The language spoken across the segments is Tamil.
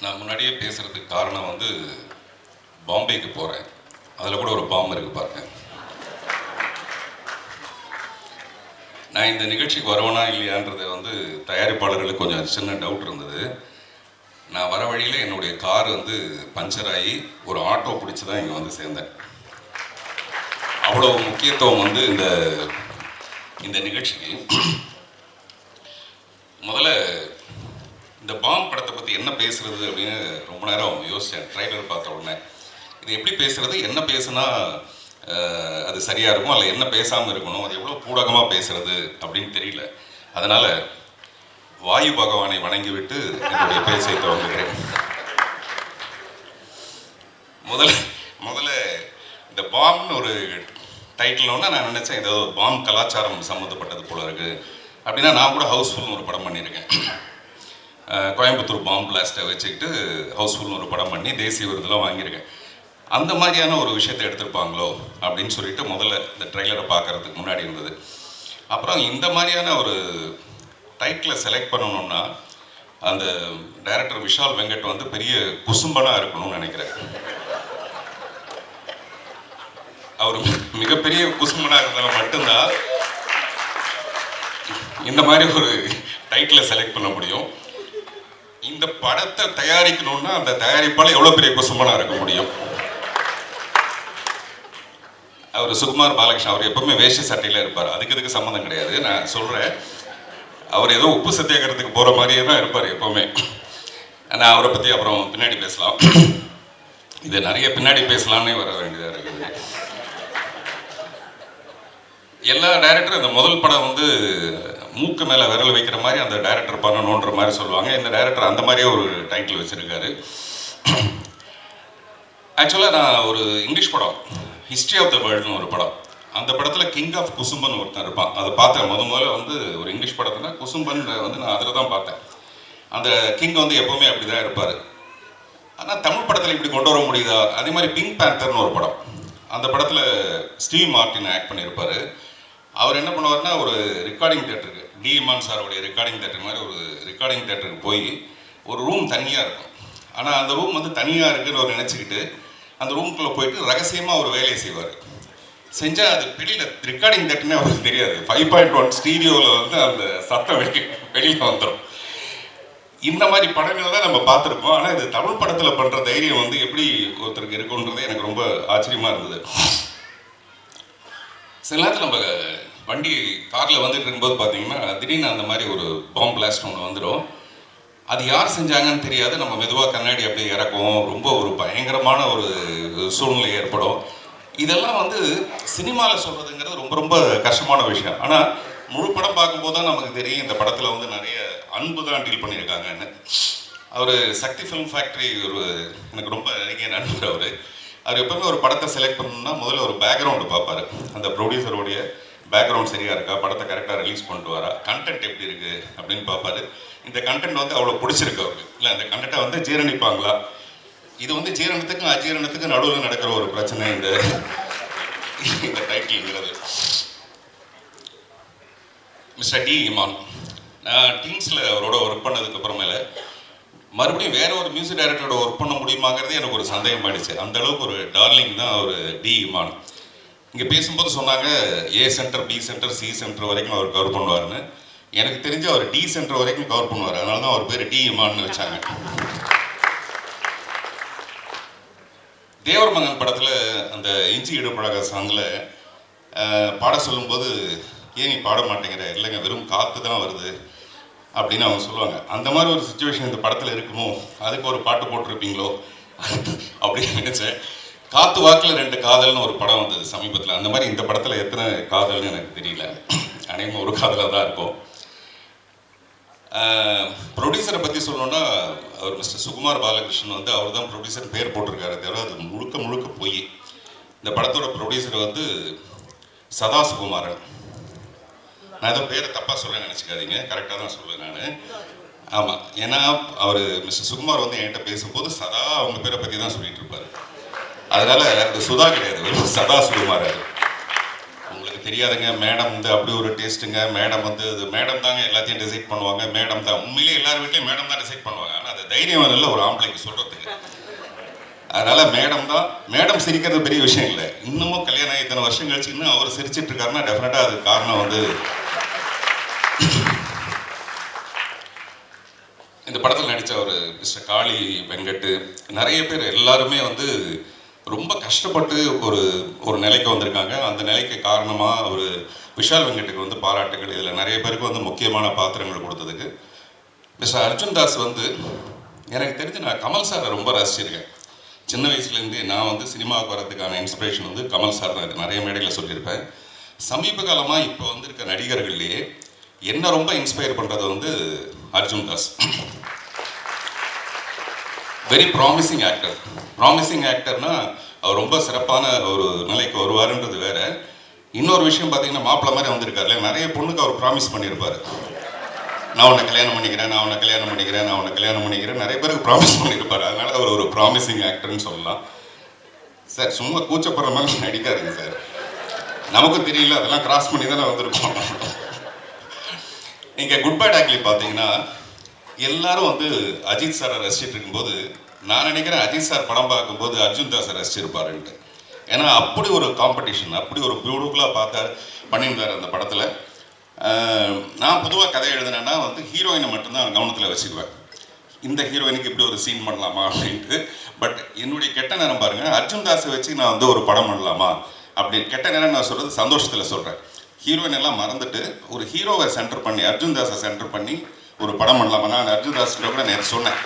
நான் முன்னாடியே பேசுறதுக்கு காரணம் வந்து பாம்பேக்கு போகிறேன். அதில் கூட ஒரு பாம்பு இருக்குது பாருங்க. நான் இந்த நிகழ்ச்சிக்கு வரவனா இல்லையான்றது வந்து தயாரிப்பாளர்களுக்கு கொஞ்சம் சின்ன டவுட் இருந்தது. நான் வர வழியில் என்னுடைய கார் வந்து பஞ்சர் ஆகி ஒரு ஆட்டோ பிடிச்சி தான் இங்கே வந்து சேர்ந்தேன். அவ்வளோ முக்கியத்துவம் வந்து இந்த நிகழ்ச்சிக்கு. முதல்ல இந்த பாம் படத்தை பற்றி என்ன பேசுறது அப்படின்னு ரொம்ப நேரம் யோசித்தேன். ட்ரைலர் பார்த்த உடனே இது எப்படி பேசுறது, என்ன பேசுனா அது சரியாக இருக்கும், அல்ல என்ன பேசாமல் இருக்கணும், அது எவ்வளோ பூடகமாக பேசுறது அப்படின்னு தெரியல. அதனால் வாயு பகவானை வணங்கிவிட்டு என்னுடைய பேச்சை துவங்குகிறேன். முதல்ல இந்த பாம்னு ஒரு டைட்டில்னோன்னா நான் நினச்சேன் ஏதோ பாம் கலாச்சாரம் சம்மந்தப்பட்டது போல இருக்குது அப்படின்னா. நான் கூட ஹவுஸ்ஃபுல்னு ஒரு படம் பண்ணியிருக்கேன். கோயம்புத்தூர் பாம் பிளாஸ்ட்டை வச்சுக்கிட்டு ஹவுஸ்ஃபுல்னு ஒரு படம் பண்ணி தேசிய விருதெல்லாம் வாங்கியிருக்கேன். அந்த மாதிரியான ஒரு விஷயத்தை எடுத்திருப்பாங்களோ அப்படின்னு சொல்லிட்டு முதல்ல இந்த ட்ரெய்லரை பார்க்குறதுக்கு முன்னாடி இருந்தது. அப்புறம் இந்த மாதிரியான ஒரு டைட்டிலை செலக்ட் பண்ணணுன்னா அந்த டைரக்டர் விஷால் வெங்கட் வந்து பெரிய குசும்பனாக இருக்கணும்னு நினைக்கிறேன். அவர் மிகப்பெரிய குசும்பனாக இருந்தால் மட்டும்தான் இந்த மாதிரி ஒரு டைட்டிலை செலக்ட் பண்ண முடியும். இந்த படத்தை தயாரிக்கணும்னா அந்த தயாரிப்பால் எவ்வளோ பெரிய குசும்பனாக இருக்க முடியும். அவர் சுகுமார் பாலகிருஷ்ணன், அவர் எப்பவுமே வேஷ்டி சட்டையில் இருப்பார். அதுக்கு சம்மந்தம் கிடையாது. நான் சொல்கிறேன், அவர் ஏதோ உப்பு சத்தியாகிறதுக்கு போகிற மாதிரியே தான் இருப்பார் எப்போவுமே. நான் அவரை பற்றி அப்புறம் பின்னாடி பேசலாம். இது நிறைய பின்னாடி பேசலாம்னே வர வேண்டியதாக இருக்குது. எல்லா டைரக்டரும் இந்த முதல் படம் வந்து மூக்கு மேலே விரல் வைக்கிற மாதிரி அந்த டைரக்டர் பண்ணணுன்ற மாதிரி சொல்லுவாங்க. இந்த டைரக்டர் அந்த மாதிரியே ஒரு டைட்டில் வச்சுருக்காரு. ஆக்சுவலாக நான் ஒரு இங்கிலீஷ் படம் ஹிஸ்ட்ரி ஆஃப் த வேர்ல்டுன்னு ஒரு படம், அந்த படத்தில் கிங் ஆஃப் குசும்பன் ஒருத்தன் இருப்பான். அதை பார்த்தேன் முதல்ல வந்து ஒரு இங்கிலீஷ் படத்தில் குசும்பன் வந்து நான் அதில் தான் பார்த்தேன். அந்த கிங் வந்து எப்போவுமே அப்படி தான் இருப்பார். ஆனால் தமிழ் படத்தில் இப்படி கொண்டு வர முடியுதா? அதே மாதிரி பிங்க் பேந்தர்னு ஒரு படம், அந்த படத்தில் ஸ்டீவ் மார்ட்டின் ஆக்ட் பண்ணியிருப்பார். அவர் என்ன பண்ணுவார்னா ஒரு ரெக்கார்டிங் தேட்டருக்கு, டி இமான் சாருடைய ரெக்கார்டிங் தேட்டர் மாதிரி ஒரு ரெக்கார்டிங் தேட்டருக்கு போய் ஒரு ரூம் தனியாக இருக்கும். ஆனால் அந்த ரூம் வந்து தனியாக இருக்குன்னு அவர் நினச்சிக்கிட்டு அந்த ரூம்குள்ளே போயிட்டு ரகசியமாக ஒரு வேலையை செய்வார். செஞ்சால் அது வெளியில் ரெக்கார்டிங் தேட்டர்னே அவருக்கு தெரியாது. 5.1 ஸ்டீரியோவில் வந்து அந்த சத்தம் வெளியில் வந்துடும். இந்த மாதிரி படங்கள் தான் நம்ம பார்த்துருப்போம். ஆனால் இது தமிழ் படத்தில் பண்ணுற தைரியம் வந்து எப்படி ஒருத்தருக்கு இருக்குன்றதே எனக்கு ரொம்ப ஆச்சரியமாக இருந்தது. சில நேரத்தில் நம்ம வண்டி காரில் வந்துட்டு இருக்கும்போது பார்த்தீங்கன்னா திடீர்னு அந்த மாதிரி ஒரு பாம் பிளாஸ்ட் ஒன்று வந்துடும். அது யார் செஞ்சாங்கன்னு தெரியாது. நம்ம மெதுவாக கண்ணாடி அப்படியே இறக்குவோம். ரொம்ப ஒரு பயங்கரமான ஒரு சூழ்நிலை ஏற்படும். இதெல்லாம் வந்து சினிமாவில் சொல்கிறதுங்கிறது ரொம்ப ரொம்ப கஷ்டமான விஷயம். ஆனால் முழு படம் பார்க்கும்போது தான் நமக்கு தெரியும் இந்த படத்தில் வந்து நிறைய அன்பு தான் டீல் பண்ணியிருக்காங்கன்னு. அவர் சக்தி ஃபிலிம் ஃபேக்ட்ரி ஒரு எனக்கு ரொம்ப நெருங்கிய நண்பர். அவர் எப்பவுமே ஒரு படத்தை செலக்ட் பண்ணணும்னா முதல்ல ஒரு பேக்ரவுண்டு பார்ப்பார். அந்த ப்ரொடியூசருடைய பேக்ரவுண்ட் சரியாக இருக்கா, படத்தை கரெக்டாக ரிலீஸ் பண்ணிட்டு வரா, கண்டென்ட் எப்படி இருக்குது அப்படின்னு பார்ப்பாரு. இந்த கண்டென்ட் வந்து அவ்வளோ பிடிச்சிருக்கு அவருக்கு, இல்லை இந்த கண்டென்ட்டை வந்து ஜீரணிப்பாங்களா. இது வந்து ஜீரணத்துக்கும் அஜீரணத்துக்கும் நடுவில் நடக்கிற ஒரு பிரச்சனை இந்த டைட்டில்ங்கிறது. மிஸ்டர் டி இமான், நான் டீம்ஸில் அவரோட ஒர்க் பண்ணதுக்கு அப்புறமேல மறுபடியும் வேற ஒரு மியூசிக் டைரக்டரோட ஒர்க் பண்ண முடியுமாங்கிறதே எனக்கு ஒரு சந்தேகம் ஆயிடுச்சு. அந்த அளவுக்கு ஒரு டார்லிங் தான் அவர் டி இமான். இங்கே பேசும்போது சொன்னாங்க A centre, B centre, C centre வரைக்கும் அவர் கவர் பண்ணுவார்னு. எனக்கு தெரிஞ்சு அவர் டி சென்டர் வரைக்கும் கவர் பண்ணுவார். அதனால தான் அவர் பேர் டி இமான்னு வச்சாங்க. தேவர் மகன் படத்தில் அந்த இஞ்சி இடுப்பழக சாங்கில் பாட சொல்லும்போது ஏன் நீ பாட மாட்டேங்கிற, இல்லைங்க வெறும் காற்று தான் வருது அப்படின்னு அவங்க சொல்லுவாங்க. அந்த மாதிரி ஒரு சுச்சுவேஷன் இந்த படத்தில் இருக்கணும், அதுக்கு ஒரு பாட்டு போட்டிருப்பீங்களோ அப்படின்னு நினச்சேன். காத்து வாக்கில் 2 காதல்னு ஒரு படம் வந்தது சமீபத்தில். அந்த மாதிரி இந்த படத்தில் எத்தனை காதல்னு எனக்கு தெரியல, அநேகமாக ஒரு காதலாக தான் இருக்கும். ப்ரொடியூசரை பற்றி சொல்லணுன்னா அவர் மிஸ்டர் சுகுமார் பாலகிருஷ்ணன் வந்து அவர் தான் ப்ரொடியூசர் பேர் போட்டிருக்காரு தவிர அது முழுக்க போய். இந்த படத்தோட ப்ரொடியூசர் வந்து சதா சுகுமாரன். நான் ஏதோ பேரை தப்பாக சொல்ல நினச்சிக்காதீங்க, கரெக்டாக தான் சொல்லுவேன் நான். ஆமாம், ஏன்னா அவர் மிஸ்டர் சுகுமார் வந்து என்கிட்ட பேசும்போது சதா அவங்க பேரை பற்றி தான் சொல்லிட்டு இருப்பார். அதனால அது சுதா கிடையாது, சதா சுகுமார். உங்களுக்கு தெரியாதுங்க, மேடம் வந்து அப்படி ஒரு டேஸ்ட்டுங்க. மேடம் வந்து அது மேடம் தாங்க எல்லாத்தையும் டிசைட் பண்ணுவாங்க. மேடம் தான் உண்மையிலேயே எல்லார் வீட்லையும் மேடம் தான் டிசைட் பண்ணுவாங்க. ஆனால் அதை தைரியம் வரல ஒரு ஆம்பளைக்கு சொல்கிறதுக்கு. அதனால் மேடம் சிரிக்கிறது பெரிய விஷயம் இல்லை. இன்னமும் கல்யாணம் இத்தனை வருஷம் கழிச்சு இன்னும் அவர் சிரிச்சிட்டு இருக்காருன்னா டெஃபினட்டாக அதுக்கு காரணம் வந்து இந்த படத்தில் நடித்த ஒரு மிஸ்டர் காளி வெங்கட், நிறைய பேர் எல்லாருமே வந்து ரொம்ப கஷ்டப்பட்டு ஒரு நிலைக்கு வந்திருக்காங்க. அந்த நிலைக்கு காரணமாக ஒரு விஷால் வெங்கட்டுக்கு வந்து பாராட்டுகள். இதில் நிறைய பேருக்கு வந்து முக்கியமான பாத்திரங்கள் கொடுத்ததுக்கு. மிஸ்டர் அர்ஜுன் தாஸ் வந்து எனக்கு தெரிஞ்சு நான் கமல் சாரை ரொம்ப ரசிச்சிருக்கேன். சின்ன வயசுலேருந்தே நான் வந்து சினிமாவுக்கு வரதுக்கான இன்ஸ்பிரேஷன் வந்து கமல் சார் தான். நிறைய மேடையில் சொல்லியிருப்பேன். சமீப காலமாக இப்போ வந்திருக்க நடிகர்கள்லேயே என்ன ரொம்ப இன்ஸ்பயர் பண்ணுறது வந்து Arjun Das. Very promising actor. Promising ஆக்டர்னா அவர் ரொம்ப சிறப்பான ஒரு நிலைக்கு வருவாருன்றது வேற. இன்னொரு விஷயம் பார்த்தீங்கன்னா மாப்பிள்ளை மாதிரி வந்திருக்காருல, நிறைய பொண்ணுக்கு அவர் ப்ராமிஸ் பண்ணியிருப்பார். நான் உன்னை கல்யாணம் பண்ணிக்கிறேன், நான் உன்னை கல்யாணம் பண்ணிக்கிறேன், நான் உன்னை கல்யாணம் பண்ணிக்கிறேன், நிறைய பேருக்கு ப்ராமிஸ் பண்ணியிருப்பார். அதனால அவர் ஒரு ப்ராமிசிங் ஆக்டர்னு சொல்லலாம். சார் சும்மா கூச்சப்படுற மாதிரி நடிக்காதுங்க சார். நமக்கும் தெரியல, அதெல்லாம் கிராஸ் பண்ணி தானே வந்திருக்கோம். நீங்கள் குட் பேட் ஆக்லி பார்த்தீங்கன்னா எல்லாரும் வந்து அஜித் சாரை ரசிச்சுட்டு இருக்கும்போது நான் நினைக்கிறேன் அஜித் சார் படம் பார்க்கும்போது அர்ஜுன் தாஸை ரசிச்சிருப்பாருன்ட்டு. ஏன்னா அப்படி ஒரு காம்படிஷன், அப்படி ஒரு பியூட்டிஃபுல்லாக பண்ணியிருந்தார் அந்த படத்தில். நான் பொதுவாக கதை எழுதினேன்னா வந்து ஹீரோயினை மட்டும்தான் கவனத்தில் வச்சுக்குவேன். இந்த ஹீரோயினுக்கு இப்படி ஒரு சீன் பண்ணலாமா அப்படின்ட்டு. பட் என்னுடைய கெட்ட நேரம் பாருங்கள், அர்ஜுன் தாஸை வச்சு நான் வந்து ஒரு படம் பண்ணலாமா அப்படின்னு. கெட்ட நேரம் நான் சொல்கிறது சந்தோஷத்தில் சொல்கிறேன். ஹீரோயின் எல்லாம் மறந்துட்டு ஒரு ஹீரோவை சென்டர் பண்ணி அர்ஜுன் தாஸை சென்டர் பண்ணி ஒரு படம் பண்ணலாமா. நான் அர்ஜுன் தாஸ் கூட நேற்று சொன்னேன்.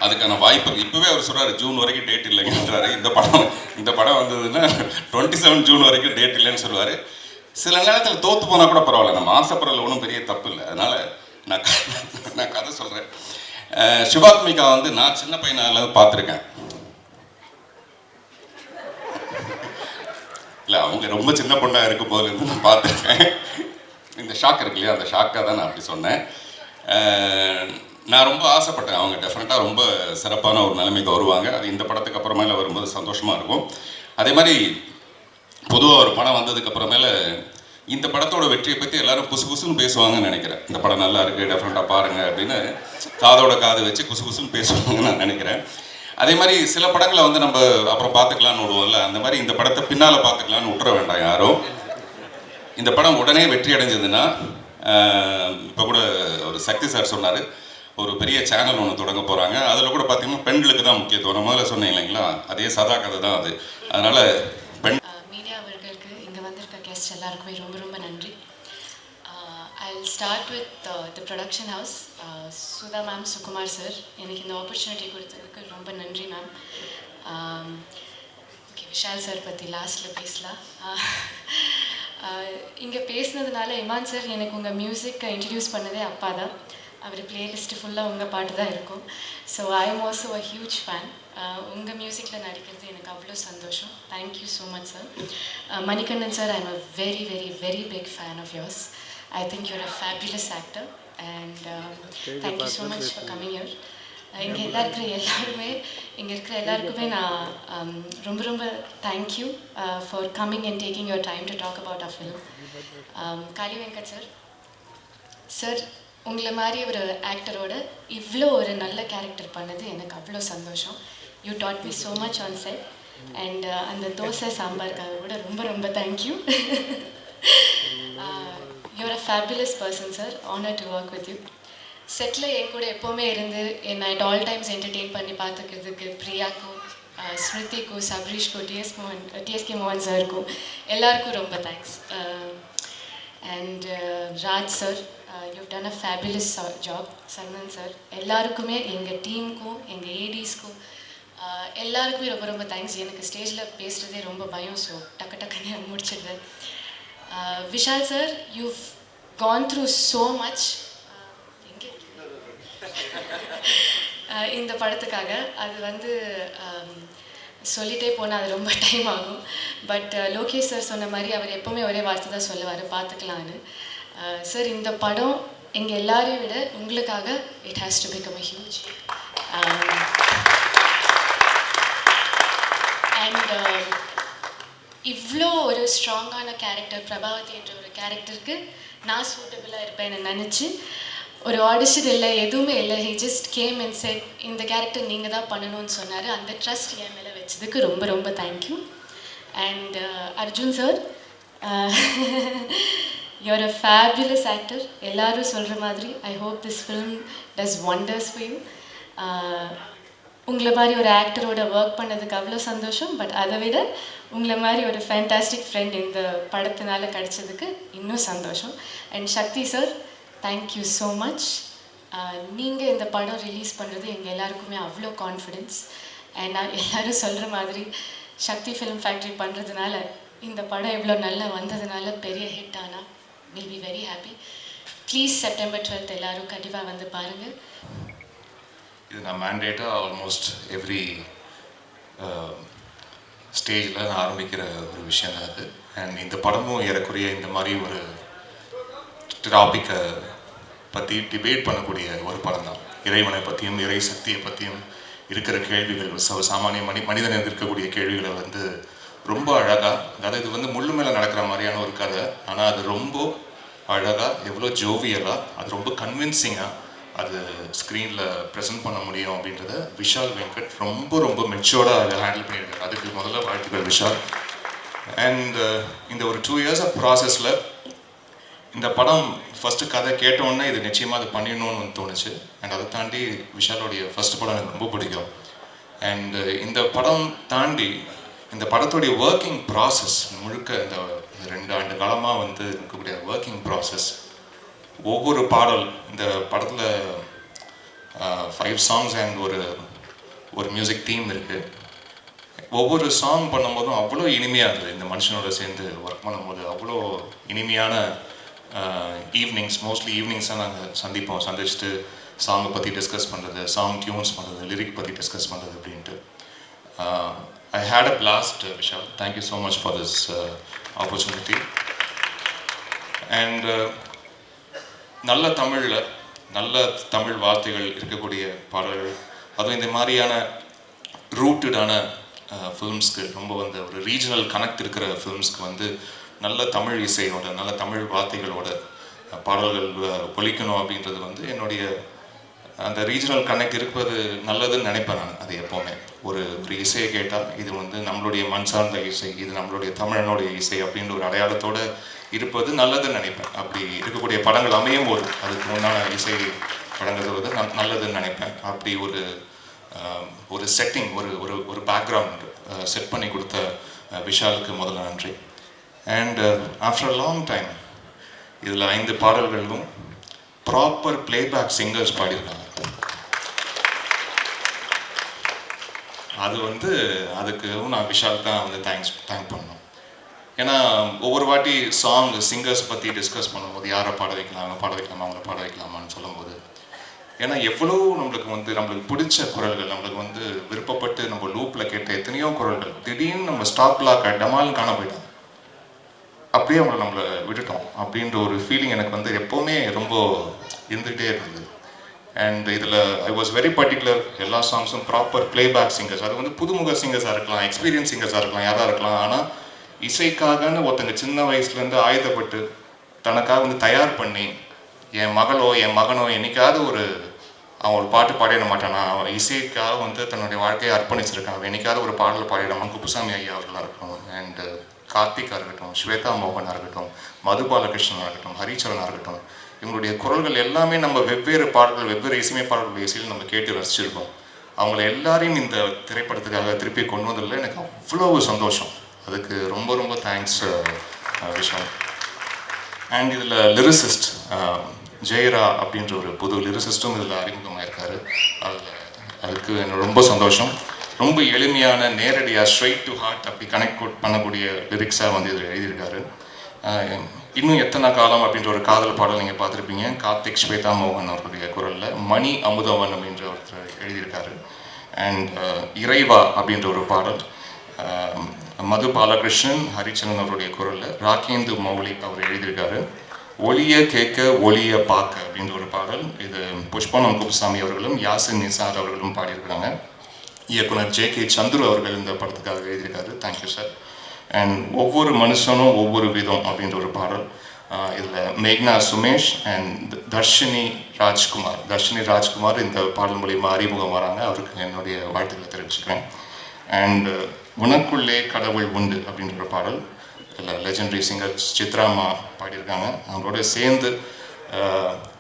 அதுக்கான வாய்ப்பு இப்போவே அவர் சொல்கிறார் ஜூன் வரைக்கும் டேட் இல்லைங்கன்றாரு. இந்த படம் வந்ததுன்னா 27 ஜூன் வரைக்கும் டேட் இல்லைன்னு சொல்லுவார். சில நேரத்தில் தோற்று போனால் கூட பரவாயில்ல, நம்ம ஆசைப்படுறதுல ஒன்றும் பெரிய தப்பு இல்லை. அதனால் நான் கதை சொல்கிறேன். சிவாத்மிகா வந்து நான் சின்ன பையனால பார்த்துருக்கேன். இல்லை அவங்க ரொம்ப சின்ன பொண்ணாக இருக்கும் போதுலேருந்து நான் பார்த்துருக்கேன். இந்த ஷாக் இருக்கு இல்லையா, அந்த ஷாக்காக தான் நான் அப்படி சொன்னேன். நான் ரொம்ப ஆசைப்பட்டேன் அவங்க டெஃபினட்டாக ரொம்ப சிறப்பான ஒரு நிலைமைக்கு வருவாங்க. அது இந்த படத்துக்கு அப்புறமேல வரும்போது சந்தோஷமாக இருக்கும். அதே மாதிரி பொதுவாக ஒரு படம் வந்ததுக்கு அப்புறமேல இந்த படத்தோட வெற்றியை பற்றி எல்லாரும் குசுன்னு பேசுவாங்கன்னு நினைக்கிறேன். இந்த படம் நல்லா இருக்குது, டெஃபினட்டாக பாருங்கள் அப்படின்னு காதோட காது வச்சு குசுன்னு பேசுவாங்கன்னு நான் நினைக்கிறேன். அதே மாதிரி சில படங்களை வந்து நம்ம அப்புறம் பார்த்துக்கலான்னு விடுவோம்ல, அந்த மாதிரி இந்த படத்தை பின்னால் பார்த்துக்கலான்னு விட்டுற வேண்டாம் யாரும். இந்த படம் உடனே வெற்றி அடைஞ்சதுன்னா, இப்போ கூட ஒரு சக்தி சார் சொன்னார் ஒரு பெரிய சேனல் ஒன்று தொடங்க போகிறாங்க. அதில் கூட பார்த்தீங்கன்னா பெண்களுக்கு தான் முக்கியத்துவம். நான் முதல்ல சொன்னேன் இல்லைங்களா, அதே சதா கதை தான் அது. அதனால் மீடியா அவர்களுக்கு இங்கே வந்திருக்க கெஸ்ட் எல்லாருக்குமே ரொம்ப ரொம்ப நன்றி. I'll start with the production house. Sudha ma'am, Sukumar sir, எனக்கு இந்த ஆப்பர்ச்சுனிட்டி கொடுத்ததுக்கு ரொம்ப நன்றி மேம். ஓகே, விஷால் சார் பற்றி லாஸ்ட்டில் பேசலாம். இங்கே பேசினதுனால இமான் சார் எனக்கு உங்கள் மியூசிக்கை இன்ட்ரடியூஸ் பண்ணதே அப்பா தான். அவர் பிளேலிஸ்ட்டு ஃபுல்லாக உங்கள் பாட்டு தான் இருக்கும். So I am also a huge fan. உங்கள் மியூசிக்கில் நடிக்கிறது எனக்கு அவ்வளோ சந்தோஷம். Thank you so much sir. Manikandan sir, I am a very very very big fan of yours. I think you're a fabulous actor and thank you so much for coming here. இங்கே இருக்கிற எல்லாருக்குமே நான் ரொம்ப ரொம்ப thank you for coming and taking your time to talk about a film. Kaali Venkat sir, sir உங்களை மாதிரி ஒரு ஆக்டரோட இவ்வளோ ஒரு நல்ல கேரக்டர் பண்ணது எனக்கு அவ்வளோ சந்தோஷம். You dot me so much on set and அந்த தோசை சாம்பாருக்காக கூட ரொம்ப ரொம்ப thank you. You're a fabulous person, sir. Honored to work with you. செட்டில் என் கூட எப்போவுமே இருந்து என்னை அட் ஆல் டைம்ஸ் என்டர்டெயின் பண்ணி பார்த்துக்கிறதுக்கு பிரியாக்கும், ஸ்மிருதிக்கும், சபரீஷ்க்கும், டிஎஸ்கே மோகன் சாருக்கும் எல்லாருக்கும் ரொம்ப thanks. And Raj sir, you done a fabulous job. Sermon sir, எல்லாருக்குமே, எங்கள் டீமுக்கும் எங்கள் ஏடிஸ்க்கும் எல்லாருக்குமே ரொம்ப ரொம்ப தேங்க்ஸ். எனக்கு ஸ்டேஜில் பேசுகிறதே ரொம்ப பயம், ஸோ டக்குன்னு முடிச்சிடுவேன். Vishal sir, you've gone through so much இந்த படத்துக்காக. அது வந்து சொல்லிகிட்டே போனால் அது ரொம்ப டைம் ஆகும். பட் லோகேஷ் சார் சொன்ன மாதிரி அவர் எப்போவுமே ஒரே வார்த்தை தான் சொல்லுவார், பார்த்துக்கலான்னு. சார், இந்த படம் எங்கள் எல்லாரையும் விட உங்களுக்காக it has to become a huge. And இவ்வளோ ஒரு ஸ்ட்ராங்கான கேரக்டர், பிரபாவதி என்ற ஒரு கேரக்டருக்கு நான் சூட்டபிளாக இருப்பேன்னு நினச்சி ஒரு ஆடிஷன் இல்லை, எதுவுமே இல்லை. He just game and set இந்த கேரக்டர் நீங்கள் தான் பண்ணணும்னு சொன்னார். அந்த ட்ரஸ்ட் என் மேலே வச்சதுக்கு ரொம்ப ரொம்ப thank you. And Arjun sir, you are a fabulous actor. எல்லாரும் சொல்கிற மாதிரி I hope this film does wonders for you. உங்களை மாதிரி ஒரு ஆக்டரோட ஒர்க் பண்ணதுக்கு அவ்வளோ சந்தோஷம். பட் அதை விட உங்களை மாதிரி ஒரு ஃபேண்டாஸ்டிக் ஃப்ரெண்ட் இந்த படத்தினால கிடச்சதுக்கு இன்னும் சந்தோஷம். And Sakthi sir, thank you so much. நீங்கள் இந்த படம் ரிலீஸ் பண்ணுறது எங்கள் எல்லாருக்குமே அவ்வளோ கான்ஃபிடென்ஸ். அண்ட் நான் எல்லோரும் சொல்கிற மாதிரி சக்தி ஃபிலிம் ஃபேக்ட்ரி பண்ணுறதுனால இந்த படம் எவ்வளோ நல்லா வந்ததுனால பெரிய ஹிட் ஆனால் will be very happy. Please September 12 எல்லோரும் கண்டிப்பாக வந்து பாருங்கள். இது நான் மேண்டேட்டாக ஆல்மோஸ்ட் எவ்ரி ஸ்டேஜில் நான் ஆரம்பிக்கிற ஒரு விஷயம் தான் அது. அண்ட் இந்த படமும் ஏறக்குறைய இந்த மாதிரி ஒரு டாப்பிக்கை பற்றி டிபேட் பண்ணக்கூடிய ஒரு படம் தான். இறைவனை பற்றியும் இறை சக்தியை பற்றியும் இருக்கிற கேள்விகள், சாமானிய மனிதனுக்கு இருக்கக்கூடிய கேள்விகளை வந்து ரொம்ப அழகாக, அதாவது இது வந்து முள்ளு மேலே நடக்கிற மாதிரியான ஒரு கதை, ஆனால் அது ரொம்ப அழகாக, எவ்வளோ ஜோவியலாக, அது ரொம்ப கன்வின்சிங்காக அது ஸ்க்ரீனில் ப்ரெசென்ட் பண்ண முடியும் அப்படின்றத விஷால் வெங்கட் ரொம்ப ரொம்ப மெச்சூர்டாக அதை ஹேண்டில் பண்ணியிருக்காரு. அதுக்கு முதல்ல வாழ்த்துக்கள் விஷால். அண்ட் இந்த ஒரு 2 years ஆஃப் ப்ராசஸில் இந்த படம் ஃபஸ்ட்டு கதை கேட்டோன்னே இது நிச்சயமாக அது பண்ணிடணும்னு தோணுச்சு. அண்ட் அதை தாண்டி விஷாலோடைய ஃபஸ்ட் படம் எனக்கு ரொம்ப பிடிக்கும். அண்டு இந்த படம் தாண்டி இந்த படத்துடைய ஒர்க்கிங் ப்ராசஸ் முழுக்க இந்த 2 ஆண்டு காலமாக வந்து இருக்கக்கூடிய ஒர்க்கிங் ப்ராசஸ், ஒவ்வொரு பாடல், இந்த படத்தில் 5 songs அண்ட் ஒரு மியூசிக் தீம் இருக்குது. ஒவ்வொரு சாங் பண்ணும்போதும் அவ்வளோ இனிமையாக இருக்குது. இந்த மனுஷனோட சேர்ந்து ஒர்க் பண்ணும்போது அவ்வளோ இனிமையான ஈவினிங்ஸ், மோஸ்ட்லி ஈவினிங்ஸாக நாங்கள் சந்திச்சுட்டு சாங்கை பற்றி டிஸ்கஸ் பண்ணுறது, சாங் டியூன்ஸ் பண்ணுறது, லிரிக் பற்றி டிஸ்கஸ் பண்ணுறது அப்படின்ட்டு. I had a blast Vishal. Thank you so much for this opportunity. And நல்ல தமிழில் நல்ல தமிழ் வார்த்தைகள் இருக்கக்கூடிய பாடல்கள், அதுவும் இந்த மாதிரியான ரூட்டடான ஃபில்ம்ஸ்க்கு, ரொம்ப வந்து ஒரு ரீஜனல் கனெக்ட் இருக்கிற ஃபில்ம்ஸ்க்கு வந்து நல்ல தமிழ் இசையோட, நல்ல தமிழ் வார்த்தைகளோட பாடல்கள் ஒலிக்கணும் அப்படின்றது வந்து என்னுடைய அந்த ரீஜனல் கனெக்ட் இருப்பது நல்லதுன்னு நினைப்பேன் நான். அது எப்போவுமே ஒரு இசையை கேட்டால் இது வந்து நம்மளுடைய மண் சார்ந்த இசை, இது நம்மளுடைய தமிழனுடைய இசை அப்படின்ற ஒரு அடையாளத்தோடு இருப்பது நல்லதுன்னு நினைப்பேன். அப்படி இருக்கக்கூடிய படங்கள் அமையும் போது அதுக்கு முன்னான இசை வழங்குறது நல்லதுன்னு நினைப்பேன். அப்படி ஒரு செட்டிங், ஒரு பேக்ரவுண்ட் செட் பண்ணி கொடுத்த விஷாலுக்கு முதல்ல நன்றி. And after a long time இதில் 5 பாடல்களும் ப்ராப்பர் பிளேபேக் சிங்கர்ஸ் பாடியிருக்காங்க. அது வந்து அதுக்கு நான் விஷால் தான் வந்து தேங்க் பண்ணணும். ஏன்னா ஒவ்வொரு வாட்டி சாங் சிங்கர்ஸ் பற்றி டிஸ்கஸ் பண்ணும்போது யாரை பாட வைக்கலாமா, அவங்கள பாட வைக்கலாமான்னு சொல்லும்போது, ஏன்னா எவ்வளோ நம்மளுக்கு பிடிச்ச குரல்கள், நம்மளுக்கு வந்து விருப்பப்பட்டு நம்ம லூப்பில் கேட்ட எத்தனையோ குரல்கள் திடீர்னு நம்ம ஸ்டாப் பிளாக் டமால்னு காண போயிட்டோம். அப்படியே நம்மளை விட்டுட்டோம் அப்படின்ற ஒரு ஃபீலிங் எனக்கு வந்து எப்போவுமே ரொம்ப இருந்துகிட்டே இருந்தது. அண்ட் இதில் ஐ வாஸ் வெரி பர்டிகுலர். எல்லா சாங்ஸும் ப்ராப்பர் பிளேபேக் சிங்கர்ஸ். அது வந்து புதுமுக சிங்கர்ஸாக இருக்கலாம், எக்ஸ்பீரியன்ஸ் சிங்கர்ஸாக இருக்கலாம், யாராக இருக்கலாம். ஆனால் இசைக்காகன்னு ஒருத்தங்க சின்ன வயசுலேருந்து ஆயுதப்பட்டு தனக்காக வந்து தயார் பண்ணி, என் மகளோ என் மகனோ என்னைக்காவது அவன் ஒரு பாட்டு பாடிட மாட்டானா, அவன் இசைக்காக வந்து தன்னுடைய வாழ்க்கையை அர்ப்பணிச்சிருக்கான், அவன் என்னைக்காவது ஒரு பாடல் பாடிடாமல் குப்புசாமி ஐயா அவர்களாக இருக்கட்டும், அண்டு கார்த்திகாக இருக்கட்டும், ஸ்வேதா மோகனாக இருக்கட்டும், மது பாலகிருஷ்ணனாக இருக்கட்டும், ஹரிச்சரனாக இருக்கட்டும், இவங்களுடைய குரல்கள் எல்லாமே நம்ம வெவ்வேறு பாடல்கள், வெவ்வேறு இசையமைப்பாளர்களுடைய இசையில் நம்ம கேட்டு ரசிச்சிருக்கோம். அவங்கள எல்லாரையும் இந்த திரைப்படத்துக்காக திருப்பி கொண்டு வந்ததில் எனக்கு அவ்வளவு சந்தோஷம். அதுக்கு ரொம்ப ரொம்ப தேங்க்ஸ் விஷால். அண்ட் இதில் லிரிசிஸ்ட் ஜெயரா அப்படின்ற ஒரு புது லிரிசிஸ்ட்டும் இதில் அறிமுகமாக இருக்கார். அதுக்கு எனக்கு ரொம்ப சந்தோஷம். ரொம்ப எளிமையான, நேரடியாக ஸ்ட்ரைட் டு ஹார்ட் அப்படி கனெக்ட் பண்ணக்கூடிய லிரிக்ஸாக வந்து இதில் எழுதியிருக்காரு. இன்னும் எத்தனை காலம் அப்படின்ற ஒரு காதல் பாடல் நீங்கள் பார்த்துருப்பீங்க, கார்த்திக் ஸ்வேதா மோகன் அவர்களுடைய குரலில். மணி அமுதவன் அப்படின்ற ஒருத்தர் எழுதியிருக்காரு. அண்ட் இறைவா அப்படின்ற ஒரு பாடல் மது பாலகிருஷ்ணன், ஹரிச்சரன் அவருடைய குரலில் ராகேந்து மௌலி அவர் எழுதியிருக்காரு. ஒளிய கேட்க ஒளிய பார்க்க அப்படின்ற ஒரு பாடல். இது புஷ்பனம் குப்புசாமி அவர்களும் யாசின் நிசார் அவர்களும் பாடியிருக்கிறாங்க. இயக்குனர் JK சந்துரு அவர்கள் இந்த படத்துக்காக எழுதியிருக்காரு. Thank you sir. அண்ட் ஒவ்வொரு மனுஷனும் ஒவ்வொரு விதம் அப்படின்ற ஒரு பாடல். இதில் மேக்னா சுமேஷ் அண்ட் தர்ஷினி ராஜ்குமார், தர்ஷினி ராஜ்குமார் இந்த பாடல் மூலியமாக அறிமுகம் வராங்க. அவருக்கு என்னுடைய வாழ்த்துக்களை தெரிவிச்சுக்கிறேன். அண்ட் உனக்குள்ளே கடவுள் உண்டு அப்படின்ற ஒரு பாடல் இல்லை லெஜெண்டரி சிங்கர் சித்ராமா பாடியிருக்காங்க. அவங்களோட சேர்ந்து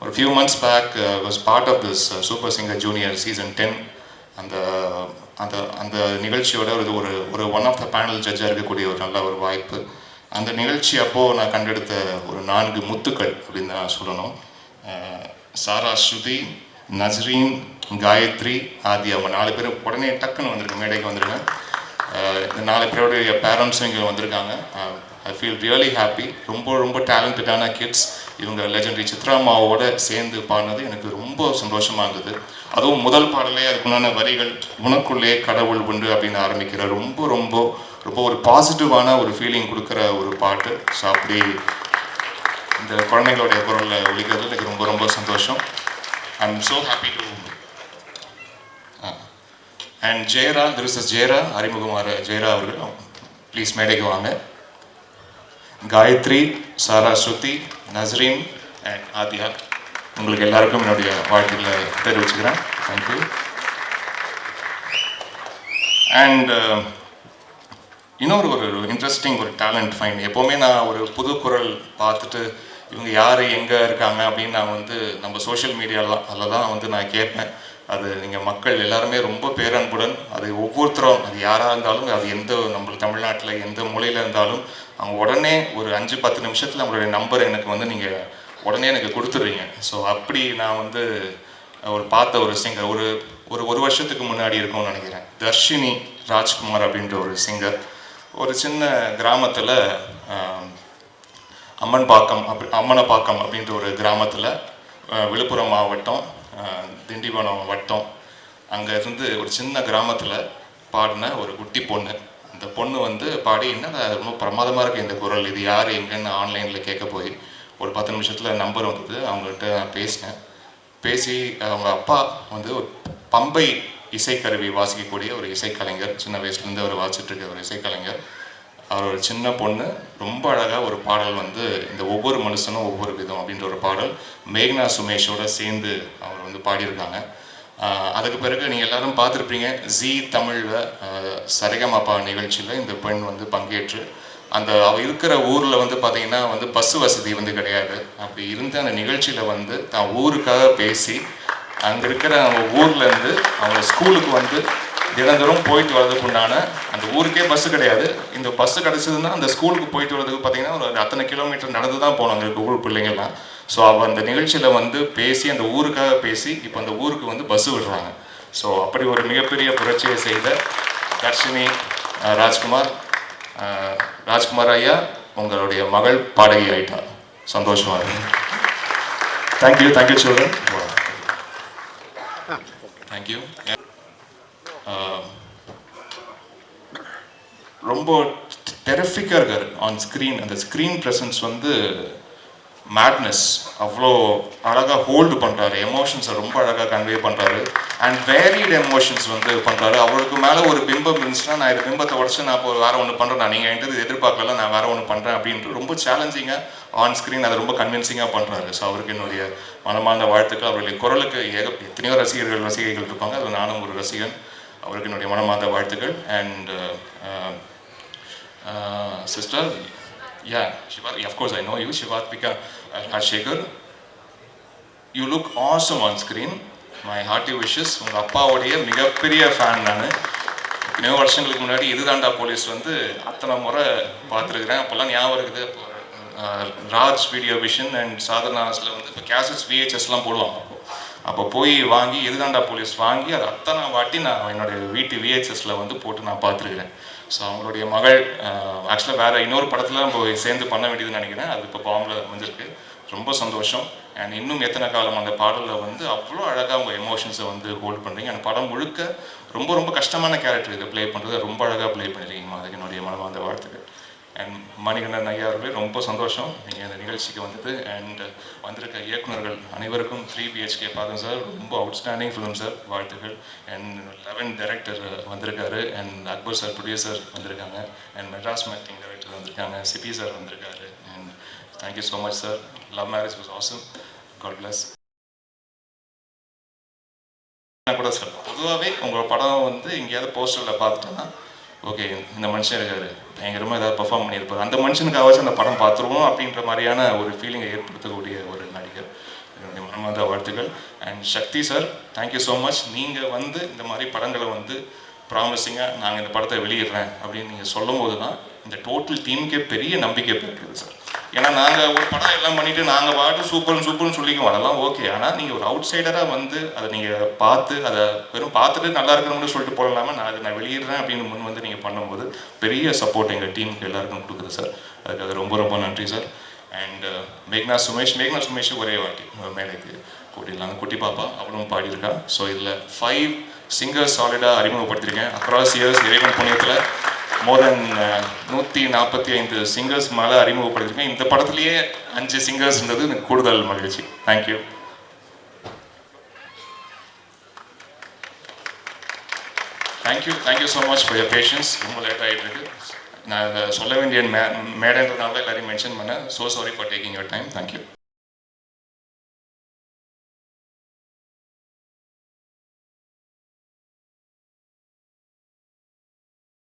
ஒரு few months back was part of this super singer junior season 10. அந்த அந்த அந்த நிகழ்ச்சியோட ஒரு ஒரு ஒன் ஆஃப் த பேனல் ஜட்ஜாக இருக்கக்கூடிய ஒரு நல்ல ஒரு வாய்ப்பு. அந்த நிகழ்ச்சி அப்போது நான் கண்டெடுத்த ஒரு 4 முத்துக்கள் அப்படின்னு தான் சொல்லணும். சாரா, ஸ்ருதி, நஸ்ரீன், காயத்ரி, ஆதி, அவங்க 4 பேர் உடனே டக்குன்னு வந்துருங்க, மேடைக்கு வந்துருங்க. இந்த 4 பேருடைய பேரண்ட்ஸும் இங்கே வந்திருக்காங்க. I feel really happy. ரொம்ப ரொம்ப டேலண்டடான கிட்ஸ். இவங்க லெஜெண்டரி சித்ராமாவோட சேர்ந்து பாடினது எனக்கு ரொம்ப சந்தோஷமாக இருந்தது. அதுவும் முதல் பாடலே அதுக்குண்டான வரிகள் உனக்குள்ளே கடவுள் உண்டு அப்படின்னு ஆரம்பிக்கிற ரொம்ப ரொம்ப ரொம்ப ஒரு பாசிட்டிவான ஒரு ஃபீலிங் கொடுக்குற ஒரு பாட்டு. ஸோ அப்படி இந்த குழந்தைங்களுடைய குரலில் ஒழிக்கிறது எனக்கு ரொம்ப ரொம்ப சந்தோஷம். I am so happy to and Jayara, this is Jayara, அறிமுகமாற ஜெயரா அவர்கள் ப்ளீஸ் மேடைக்கு வாங்க. காயத்ரி, சாரா, ஸ்ருதி, நஸ்ரீன் அண்ட் ஆதியா, உங்களுக்கு எல்லாருக்கும் என்னுடைய வாழ்த்துக்களை தெரிவிச்சுக்கிறேன். தேங்க்யூ. அண்ட் இன்னொரு ஒரு இன்ட்ரெஸ்டிங் ஒரு டேலண்ட் ஃபைண்ட். எப்போவுமே நான் ஒரு புது குரல் பார்த்துட்டு இவங்க யார் எங்கே இருக்காங்க அப்படின்னு நான் வந்து நம்ம சோஷியல் மீடியாலாம் அதில் தான் வந்து நான் கேட்பேன். அது நீங்கள் மக்கள் எல்லாருமே ரொம்ப பேரன்புடன், அது ஒவ்வொருத்தரும் அது யாராக இருந்தாலும், அது எந்த நம்மளுக்கு தமிழ்நாட்டில் எந்த மூலையில் இருந்தாலும் அவங்க உடனே ஒரு 5-10 நிமிஷத்தில் அவங்களுடைய நம்பர் எனக்கு வந்து நீங்கள் உடனே எனக்கு கொடுத்துட்றீங்க. ஸோ அப்படி நான் வந்து ஒரு பார்த்த ஒரு சிங்கர் ஒரு வருஷத்துக்கு முன்னாடி இருக்கும்னு நினைக்கிறேன். தர்ஷினி ராஜ்குமார் அப்படின்ற ஒரு சிங்கர் ஒரு சின்ன கிராமத்தில் அம்மனப்பாக்கம் அப்படின்ற ஒரு கிராமத்தில் விழுப்புரம் மாவட்டம் திண்டிவனம் வட்டம் அங்கே இருந்து ஒரு சின்ன கிராமத்தில் பாடின ஒரு குட்டி பொண்ணு. அந்த பொண்ணு வந்து பாடி என்ன ரொம்ப பிரமாதமாக இருக்குது இந்த குரல், இது யார் எங்கன்னு ஆன்லைனில் கேட்க போய் ஒரு 10 நிமிஷத்தில் நம்பர் வந்தது. அவங்கள்ட்ட நான் பேசி அவங்க அப்பா வந்து ஒரு பம்பை இசைக்கருவி வாசிக்கக்கூடிய ஒரு இசைக்கலைஞர், சின்ன வயசுலேருந்து அவர் வாசிச்சுட்ருக்க ஒரு இசைக்கலைஞர். அவர் ஒரு சின்ன பொண்ணு ரொம்ப அழகாக ஒரு பாடல் வந்து இந்த ஒவ்வொரு மனுஷனும் ஒவ்வொரு விதம் அப்படின்ற ஒரு பாடல் மேக்னா சுமேஷோட சேர்ந்து அவர் வந்து பாடியிருக்காங்க. அதுக்கு பிறகு நீங்கள் எல்லாரும் பார்த்துருப்பீங்க ஜீ தமிழில் சரிகமபா நிகழ்ச்சியில் இந்த பெண் வந்து பங்கேற்று அவள் இருக்கிற ஊரில் வந்து பார்த்திங்கன்னா வந்து பஸ் வசதி வந்து கிடையாது. அப்படி இருந்த அந்த நிகழ்ச்சியில் வந்து தான் ஊருக்காக பேசி அங்கே இருக்கிற அவங்க ஊர்லேருந்து அவங்க ஸ்கூலுக்கு வந்து தினந்தோறும் போயிட்டு வரதுக்கு உண்டான, அந்த ஊருக்கே பஸ்ஸு கிடையாது, இந்த பஸ்ஸு கிடச்சிதுன்னா அந்த ஸ்கூலுக்கு போயிட்டு வரதுக்கு பார்த்திங்கன்னா ஒரு அத்தனை கிலோமீட்டர் நடந்து தான் போகணும் அங்கே இருக்க ஊர் பிள்ளைங்கள்லாம். ஸோ அவள் அந்த நிகழ்ச்சியில் வந்து பேசி அந்த ஊருக்காக பேசி இப்போ அந்த ஊருக்கு வந்து பஸ்ஸு விடுறாங்க. ஸோ அப்படி ஒரு மிகப்பெரிய புரட்சியை செய்த தர்ஷினி ராஜ்குமார் ஐயா, உங்களுடைய மகள் பாடகி ஆயிட்டா. சந்தோஷமாக இருக்கு. Thank you children. தேங்க்யூ. ரொம்ப டெரிஃபிக்காக இருக்கார் ஆன் ஸ்க்ரீன். அந்த ஸ்க்ரீன் ப்ரெசன்ஸ் வந்து மேட்னஸ், அவ்வளோ அழகாக ஹோல்டு பண்ணுறாரு, எமோஷன்ஸை ரொம்ப அழகாக கன்வே பண்ணுறாரு. அண்ட் வேரிட் எமோஷன்ஸ் வந்து பண்ணுறாரு. அவருக்கு மேலே ஒரு பிம்பம் இருந்துச்சுன்னா நான் இந்த பிம்பத்தை உடச்சு நான் இப்போ வேறு ஒன்று பண்ணுறேன், நீங்கள் என்கிட்ட எதிர்பார்க்கல, நான் வேறு ஒன்று பண்ணுறேன் அப்படின்ட்டு ரொம்ப சேலஞ்சிங்காக ஆன் ஸ்க்ரீன் அதை ரொம்ப கன்வின்சிங்காக பண்ணுறாரு. ஸோ அவருக்கு என்னுடைய மனமார்ந்த வாழ்த்துக்கள். அவருடைய குரலுக்கு எத்தனையோ ரசிகைகள் இருப்பாங்க, அது நானும் ஒரு ரசிகன். அவருக்கு என்னுடைய மனமார்ந்த வாழ்த்துக்கள். And sister, yeah, of course I know you, Shivatvika Rajshekhar. You look awesome on screen. My hearty wishes. உங்கள் அப்பாவுடைய மிகப்பெரிய ஃபேன் நான். இத்தனையோ வருஷங்களுக்கு முன்னாடி இதுதாண்டா போலீஸ் வந்து அத்தனை முறை பார்த்துருக்குறேன். அப்போல்லாம் ஞாபகம் இருக்குது. ராஜ் வீடியோ விஷன் அண்ட் சாதனாஸில் வந்து இப்போ கேசட்ஸ் VHSலாம் போடுவாங்க. அப்போ போய் வாங்கி இதுதாண்டா போலீஸ் வாங்கி அது அத்தனை வாட்டி நான் என்னுடைய வீட்டு VHSல வந்து போட்டு நான் பார்த்துருக்குறேன். ஸோ அவங்களுடைய மகள் ஆக்சுவலாக வேறு இன்னொரு படத்தில் நம்ம சேர்ந்து பண்ண வேண்டியதுன்னு நினைக்கிறேன். அது இப்போ பாம்பில் அமைஞ்சிருக்கு. ரொம்ப சந்தோஷம். அண்ட் இன்னும் எத்தனை காலம் அந்த பாடலில் வந்து அவ்வளோ அழகாக அவங்க எமோஷன்ஸை வந்து ஹோல்ட் பண்ணுறீங்க. அந்த படம் முழுக்க ரொம்ப ரொம்ப கஷ்டமான கேரக்டர் இதை ப்ளே பண்ணுறது ரொம்ப அழகாக ப்ளே பண்ணிருக்கீங்க. அதுக்கு என்னுடைய மனமார்ந்த வாழ்த்துக்கள். அண்ட் மணிகண்டன் ஐயா அவர்களே ரொம்ப சந்தோஷம் நீங்கள் இந்த நிகழ்ச்சிக்கு வந்தது. அண்ட் வந்திருக்க இயக்குநர்கள் அனைவருக்கும் 3 BHK பார்த்தோம் சார், ரொம்ப அவுட்ஸ்டாண்டிங் ஃபிலிம் சார், வாழ்த்துக்கள். அண்ட் 11 டைரக்டர் வந்திருக்காரு. அண்ட் அக்பர் சார் ப்ரொடியூசர் வந்திருக்காங்க. அண்ட் மெட்ராஸ் மேக்கிங் டைரக்டர் வந்திருக்காங்க. சிபி சார் வந்திருக்காரு. And thank you so much sir. Love marriage was awesome. God bless. நான் கூட சொல்லுவேன், பொதுவாகவே உங்கள் படம் வந்து எங்கேயாவது போஸ்டரில் பார்த்துட்டோன்னா ஓகே இந்த மனுஷன் இருக்காரு பயங்கரமாக ஏதாவது பெர்ஃபார்ம் பண்ணியிருப்பார், அந்த மனுஷனுக்காகவாச்சும் அந்த படம் பார்த்துருவோம் அப்படின்ற மாதிரியான ஒரு ஃபீலிங்கை ஏற்படுத்தக்கூடிய ஒரு நடிகர். என்னுடைய மனமார்ந்த வாழ்த்துக்கள். And Sakthi sir, thank you so much. நீங்கள் வந்து இந்த மாதிரி படங்களை வந்து ப்ராமிசிங்காக நாங்கள் இந்த படத்தை வெளியிடுறேன் அப்படின்னு நீங்கள் சொல்லும் போது தான் இந்த டோட்டல் டீமுக்கே பெரிய நம்பிக்கை இருக்குது சார். ஏன்னா நாங்கள் ஒரு படம் எல்லாம் பண்ணிவிட்டு நாங்கள் பாட்டு சூப்பர்னு சொல்லிக்குவோம், அதெல்லாம் ஓகே. ஆனால் நீங்கள் ஒரு அவுட் சைடராக வந்து அதை நீங்கள் பார்த்து அதை வெறும் பார்த்துட்டு நல்லா இருக்கணும்னு சொல்லிட்டு போடலாமல் நான் வெளியிடுறேன் அப்படின்னு முன் வந்து நீங்கள் பண்ணும்போது பெரிய சப்போர்ட் எங்கள் டீமுக்கு எல்லாருக்கும் கொடுக்குது சார். அதுக்காக ரொம்ப ரொம்ப நன்றி சார். அண்ட் மேக்னா சுமேஷ் ஒரே வாட்டி மேடைக்கு கூட்டிடலாம். குட்டி பாப்பா அவளும் பாடியிருக்கா. ஸோ இதில் 5 சிங்கர்ஸ் சாலிடாக அறிமுகப்படுத்தியிருக்கேன். அக்ராஸ் இயர்ஸ் இறைவன் புண்ணியத்தில் மோர் தென் 145 சிங்கர்ஸ் மேலே அறிமுகப்படுத்தியிருக்கேன். இந்த படத்துலேயே 5 சிங்கர்ஸ்ன்றது எனக்கு கூடுதல் மகிழ்ச்சி. Thank you. Thank you so much for your patience. ரொம்ப லேட் ஆகிட்டு இருக்கு. நான் அதை சொல்ல வேண்டிய மேடைன்றதுனால எல்லாரையும் மென்ஷன் பண்ணேன். So sorry for taking your time. Thank you.